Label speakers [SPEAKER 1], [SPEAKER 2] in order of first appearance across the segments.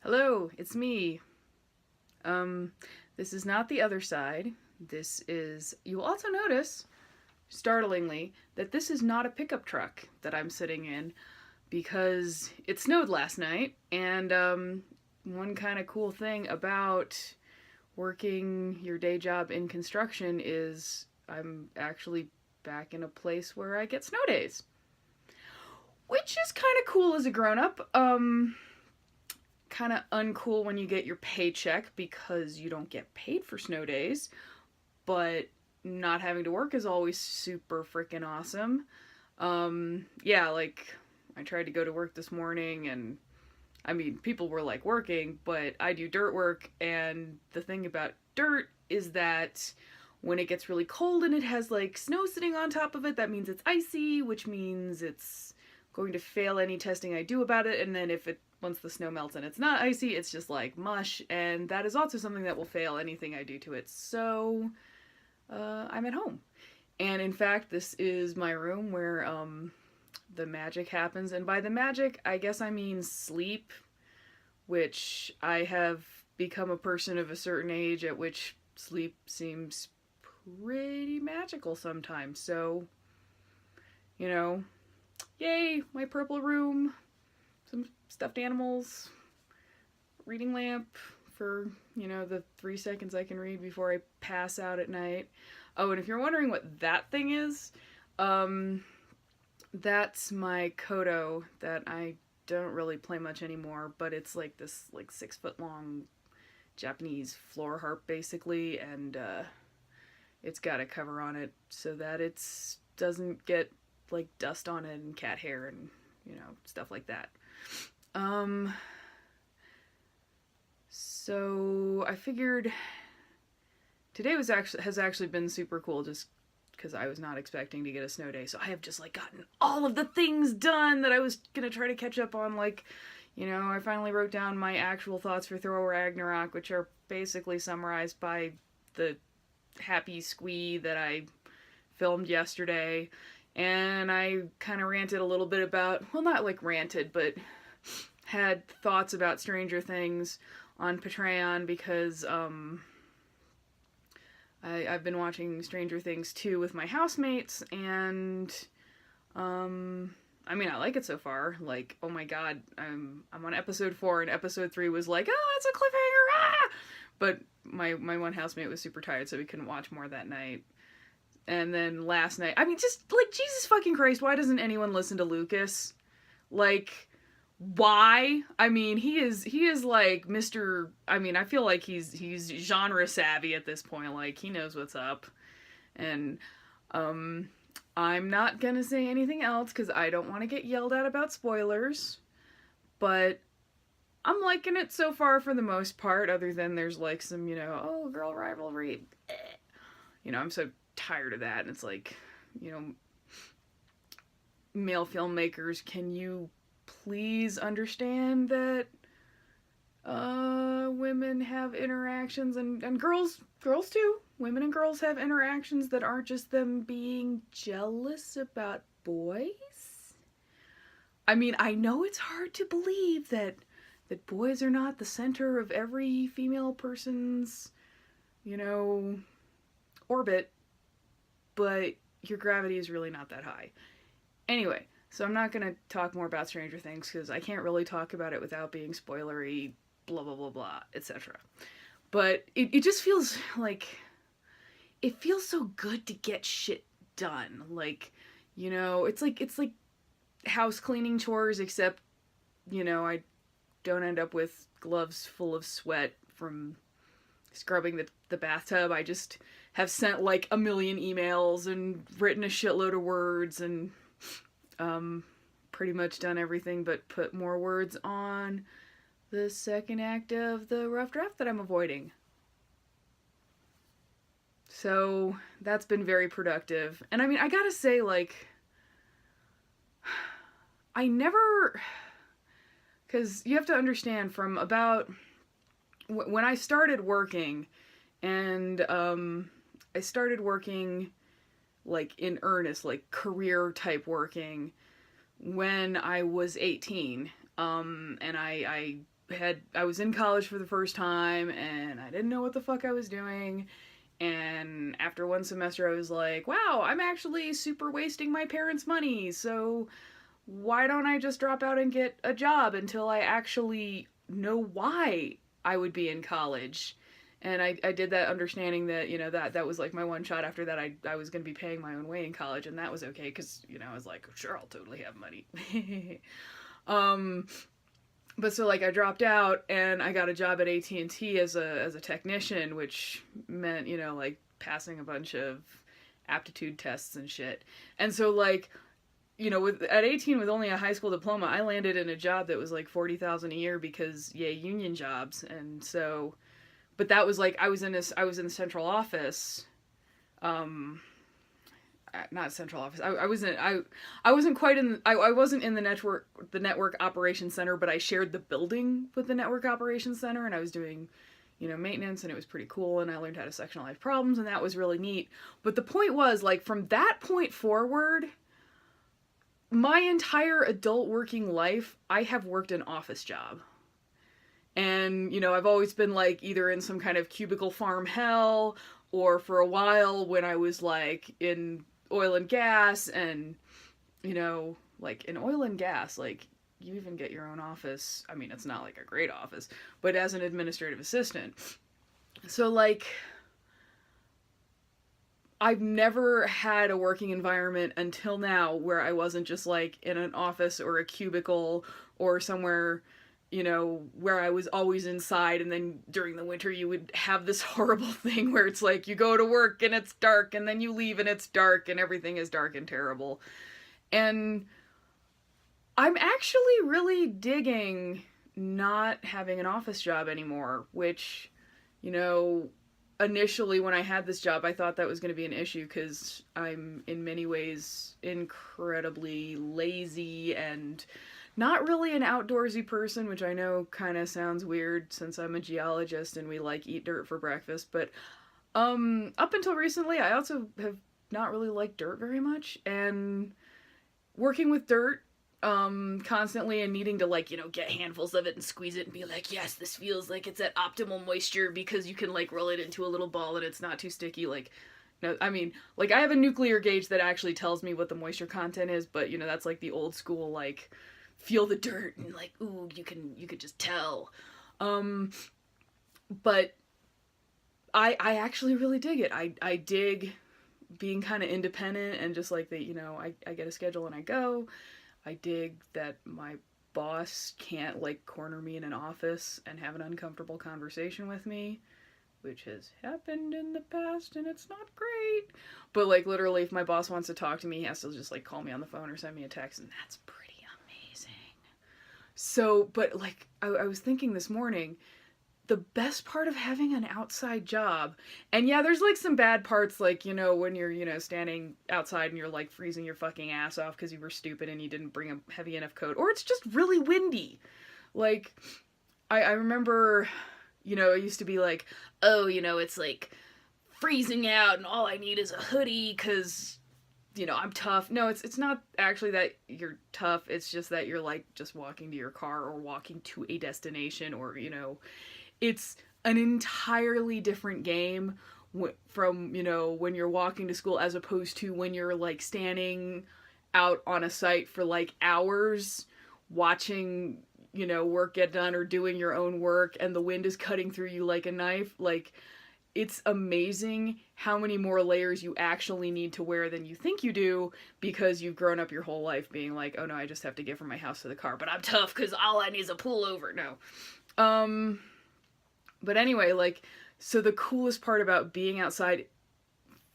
[SPEAKER 1] Hello, it's me. Um, this is not the other side. This is, you will also notice, startlingly, that this is not a pickup truck that I'm sitting in because it snowed last night. And one kind of cool thing about working your day job in construction is I'm actually back in a place where I get snow days, which is kind of cool as a grown up. Kind of uncool when you get your paycheck because you don't get paid for snow days, but not having to work is always super freaking awesome. Yeah, like I tried to go to work this morning and I mean, people were like working, but I do dirt work, and the thing about dirt is that when it gets really cold and it has like snow sitting on top of it, that means it's icy, which means it's going to fail any testing I do about it. And then if it once the snow melts and it's not icy, it's just like mush, and that is also something that will fail anything I do to it. So I'm at home, and in fact, this is my room where the magic happens. And by the magic, I guess I mean sleep, which I have become a person of a certain age at which sleep seems pretty magical sometimes. So, you know, yay, my purple room, some stuffed animals, reading lamp for, the 3 seconds I can read before I pass out at night. Oh, and if you're wondering what that thing is, um, that's my Kodo that I don't really play much anymore, but it's like this like 6 foot long Japanese floor harp basically, and it's got a cover on it so that it doesn't get like dust on it and cat hair and stuff like that. Um, so I figured today has actually been super cool just because I was not expecting to get a snow day. So I have just like gotten all of the things done that I was gonna try to catch up on. Like, I finally wrote down my actual thoughts for Thor Ragnarok, which are basically summarized by the happy squee that I filmed yesterday. And I kind of ranted a little bit about, well, not like ranted, but had thoughts about Stranger Things on Patreon because I've been watching Stranger Things 2 with my housemates, and I mean, I like it so far. Like, oh my god, I'm on episode 4, and episode 3 was like, oh, it's a cliffhanger, ah! But my one housemate was super tired, so we couldn't watch more that night. And then last night, I mean, just like Jesus fucking Christ, why doesn't anyone listen to Lucas? Like, why? I mean, he is like Mr. I mean, I feel like he's genre savvy at this point. Like, he knows what's up. And um I'm not going to say anything else cuz I don't want to get yelled at about spoilers, but I'm liking it so far for the most part, other than there's like some, oh, girl rivalry. I'm so tired of that, and it's like, you know, male filmmakers, can you please understand that women have interactions, and girls too. Women and girls have interactions that aren't just them being jealous about boys. I mean, I know it's hard to believe that boys are not the center of every female person's, you know, orbit, but your gravity is really not that high. Anyway, so I'm not going to talk more about Stranger Things because I can't really talk about it without being spoilery, blah, blah, blah, blah, etc. But it just feels like, it feels so good to get shit done. Like, it's like house cleaning chores, except, I don't end up with gloves full of sweat from scrubbing the bathtub. I just have sent like a million emails and written a shitload of words and um, pretty much done everything but put more words on the second act of the rough draft that I'm avoiding. So that's been very productive. And I mean, I gotta say, like, I never. Because you have to understand from about. When I started working, and I started working like in earnest, like career type working, when I was 18. And I I was in college for the first time and I didn't know what the fuck I was doing. And after one semester, I was like, wow, I'm actually super wasting my parents' money. So why don't I just drop out and get a job until I actually know why I would be in college? And I did that understanding that, that was like my one shot. After that, I was going to be paying my own way in college, and that was okay because, I was like, sure, I'll totally have money. um, but so like I dropped out and I got a job at AT&T as a technician, which meant, like passing a bunch of aptitude tests and shit. And so like, at 18 with only a high school diploma, I landed in a job that was like 40,000 a year because yay, union jobs. And so, but that was like I was in the central office, not central office. I wasn't quite in. I wasn't in the network operations center, but I shared the building with the network operations center, and I was doing, maintenance, and it was pretty cool. And I learned how to sectionalize problems, and that was really neat. But the point was, like, from that point forward, my entire adult working life, I have worked an office job. And, I've always been like either in some kind of cubicle farm hell, or for a while when I was like in oil and gas, and, like in oil and gas, like you even get your own office. I mean, it's not like a great office, but as an administrative assistant. So like, I've never had a working environment until now where I wasn't just like in an office or a cubicle or somewhere, where I was always inside, and then during the winter you would have this horrible thing where it's like you go to work and it's dark, and then you leave and it's dark, and everything is dark and terrible. And I'm actually really digging not having an office job anymore, which, initially when I had this job, I thought that was going to be an issue because I'm in many ways incredibly lazy and not really an outdoorsy person, which I know kind of sounds weird since I'm a geologist and we like eat dirt for breakfast. But up until recently, I also have not really liked dirt very much, and working with dirt constantly and needing to like, get handfuls of it and squeeze it and be like, yes, this feels like it's at optimal moisture because you can like roll it into a little ball and it's not too sticky. Like, no, I mean, like I have a nuclear gauge that actually tells me what the moisture content is, but that's like the old school, like feel the dirt and like, ooh, you could just tell. But I actually really dig it. I dig being kind of independent and just like that, I get a schedule and I go. I dig that my boss can't like corner me in an office and have an uncomfortable conversation with me, which has happened in the past and it's not great. But like literally if my boss wants to talk to me, he has to just like call me on the phone or send me a text, and that's pretty amazing. So, but like I was thinking this morning, the best part of having an outside job, and yeah, there's like some bad parts, like, when you're, standing outside and you're like freezing your fucking ass off because you were stupid and you didn't bring a heavy enough coat, or it's just really windy. Like, I remember, it used to be like, oh, it's like freezing out and all I need is a hoodie because, I'm tough. No, it's not actually that you're tough. It's just that you're like just walking to your car or walking to a destination, or, it's an entirely different game from, when you're walking to school as opposed to when you're like standing out on a site for like hours watching, work get done or doing your own work and the wind is cutting through you like a knife. Like, it's amazing how many more layers you actually need to wear than you think you do because you've grown up your whole life being like, oh no, I just have to get from my house to the car, but I'm tough because all I need is a pullover. No. But anyway, like, so the coolest part about being outside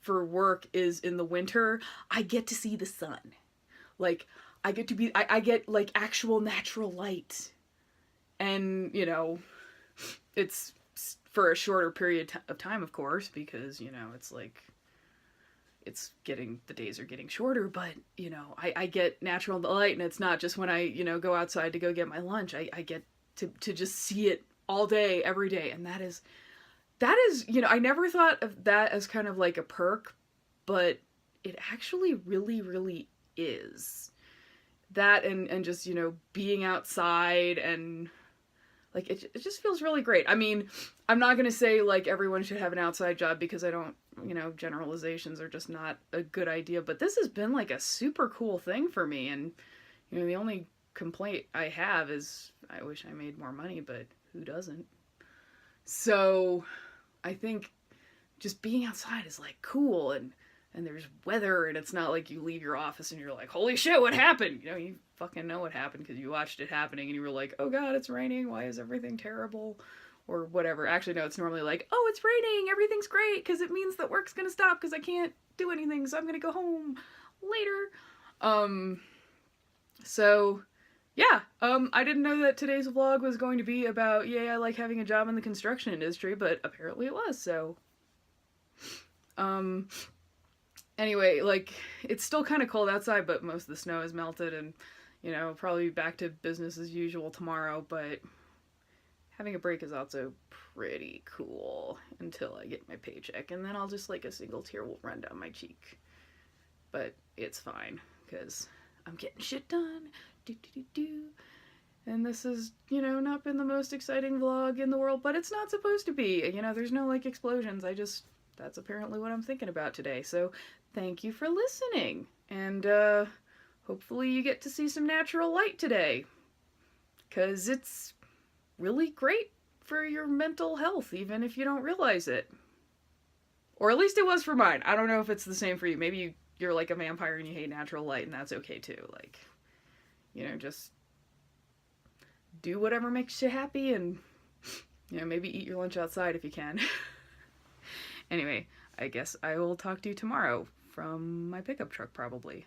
[SPEAKER 1] for work is in the winter, I get to see the sun. Like, I get, like, actual natural light. And, it's for a shorter period of time, of course, because, it's like, the days are getting shorter, but, I get natural light, and it's not just when I, go outside to go get my lunch. I get to just see it all day, every day. And that is, I never thought of that as kind of like a perk, but it actually really, really is. That and just, being outside and Like, it just feels really great. I mean, I'm not gonna say, like, everyone should have an outside job, because I don't, generalizations are just not a good idea, but this has been, like, a super cool thing for me, and, the only complaint I have is I wish I made more money, but who doesn't? So, I think just being outside is, like, cool, and there's weather, and it's not like you leave your office and you're like, holy shit, what happened? You fucking know what happened because you watched it happening and you were like, oh god, it's raining, why is everything terrible? Or whatever. Actually, no, it's normally like, oh, it's raining, everything's great, because it means that work's gonna stop because I can't do anything, so I'm gonna go home later. So, yeah, I didn't know that today's vlog was going to be about, yay, I like having a job in the construction industry, but apparently it was, so, anyway, like, it's still kind of cold outside, but most of the snow has melted, and, probably back to business as usual tomorrow, but having a break is also pretty cool until I get my paycheck, and then I'll just, like, a single tear will run down my cheek. But it's fine, because I'm getting shit done. And this has, not been the most exciting vlog in the world, but it's not supposed to be. There's no, like, explosions. That's apparently what I'm thinking about today. So, thank you for listening. And, hopefully you get to see some natural light today. Because it's really great for your mental health, even if you don't realize it. Or at least it was for mine. I don't know if it's the same for you. Maybe you're like a vampire and you hate natural light, and that's okay too. Like, just do whatever makes you happy, and, maybe eat your lunch outside if you can. Anyway, I guess I will talk to you tomorrow from my pickup truck, probably.